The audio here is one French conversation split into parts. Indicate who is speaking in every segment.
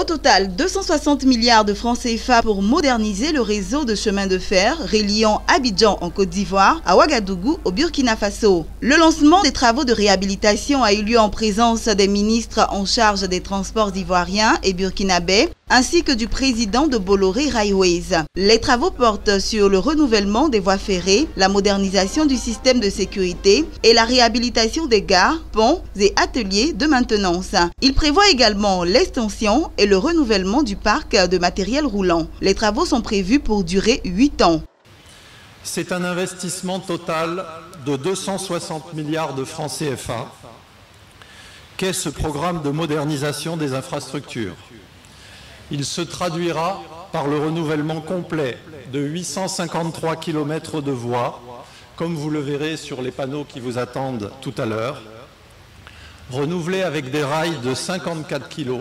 Speaker 1: Au total, 260 milliards de francs CFA pour moderniser le réseau de chemin de fer reliant Abidjan en Côte d'Ivoire à Ouagadougou au Burkina Faso. Le lancement des travaux de réhabilitation a eu lieu en présence des ministres en charge des transports ivoiriens et burkinabés, ainsi que du président de Bolloré Railways. Les travaux portent sur le renouvellement des voies ferrées, la modernisation du système de sécurité et la réhabilitation des gares, ponts et ateliers de maintenance. Il prévoit également l'extension et le renouvellement du parc de matériel roulant. Les travaux sont prévus pour durer 8 ans.
Speaker 2: C'est un investissement total de 260 milliards de francs CFA qu'est ce programme de modernisation des infrastructures. Il se traduira par le renouvellement complet de 853 km de voies, comme vous le verrez sur les panneaux qui vous attendent tout à l'heure, renouvelés avec des rails de 54 kg,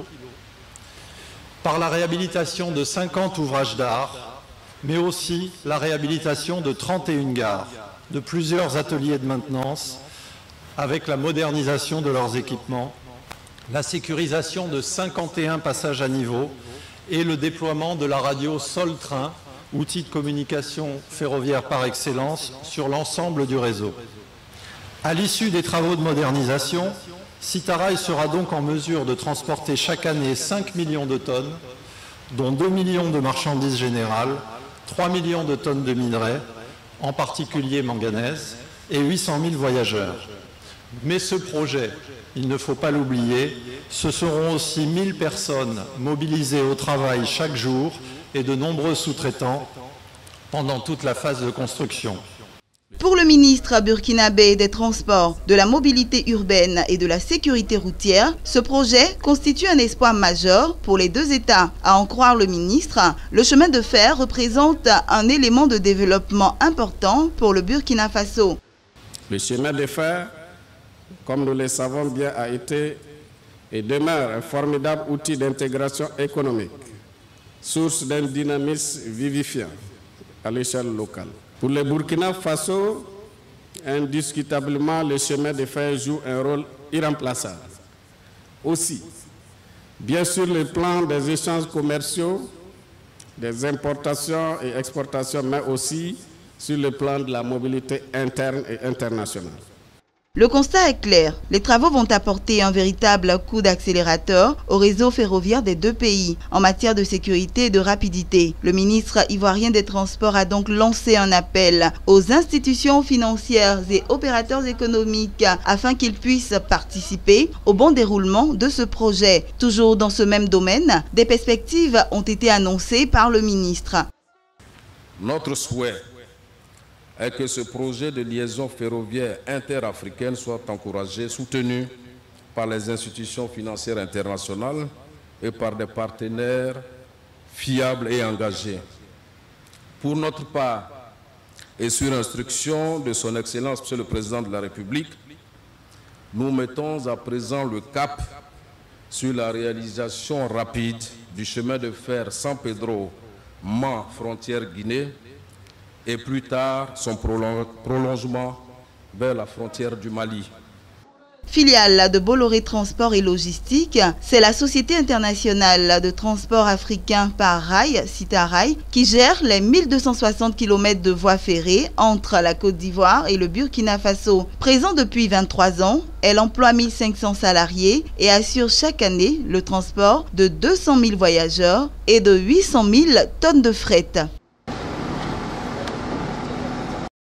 Speaker 2: par la réhabilitation de 50 ouvrages d'art, mais aussi la réhabilitation de 31 gares, de plusieurs ateliers de maintenance, avec la modernisation de leurs équipements, la sécurisation de 51 passages à niveau et le déploiement de la radio Sol-Train, outil de communication ferroviaire par excellence, sur l'ensemble du réseau. À l'issue des travaux de modernisation, Citarail sera donc en mesure de transporter chaque année 5 millions de tonnes, dont 2 millions de marchandises générales, 3 millions de tonnes de minerais, en particulier manganèse, et 800 000 voyageurs. Mais ce projet, il ne faut pas l'oublier, ce seront aussi 1000 personnes mobilisées au travail chaque jour et de nombreux sous-traitants pendant toute la phase de construction.
Speaker 1: Pour le ministre burkinabé des Transports, de la Mobilité urbaine et de la Sécurité routière, ce projet constitue un espoir majeur pour les deux États. À en croire le ministre, le chemin de fer représente un élément de développement important pour le Burkina Faso.
Speaker 3: Le chemin de fer, comme nous le savons bien, a été et demeure un formidable outil d'intégration économique, source d'un dynamisme vivifiant à l'échelle locale. Pour le Burkina Faso, indiscutablement, le chemin de fer joue un rôle irremplaçable. Aussi, bien sûr, le plan des échanges commerciaux, des importations et exportations, mais aussi sur le plan de la mobilité interne et internationale.
Speaker 1: Le constat est clair. Les travaux vont apporter un véritable coup d'accélérateur au réseau ferroviaire des deux pays en matière de sécurité et de rapidité. Le ministre ivoirien des Transports a donc lancé un appel aux institutions financières et opérateurs économiques afin qu'ils puissent participer au bon déroulement de ce projet. Toujours dans ce même domaine, des perspectives ont été annoncées par le ministre.
Speaker 4: Notre souhait est que ce projet de liaison ferroviaire interafricaine soit encouragé, soutenu par les institutions financières internationales et par des partenaires fiables et engagés. Pour notre part, et sur instruction de son Excellence, Monsieur le Président de la République, nous mettons à présent le cap sur la réalisation rapide du chemin de fer San Pedro-Mans, frontière Guinée, et plus tard son prolongement vers la frontière du Mali.
Speaker 1: Filiale de Bolloré Transport et Logistique, c'est la Société internationale de transport africain par rail, Citarail, qui gère les 1260 km de voies ferrées entre la Côte d'Ivoire et le Burkina Faso. Présent depuis 23 ans, elle emploie 1500 salariés et assure chaque année le transport de 200 000 voyageurs et de 800 000 tonnes de fret.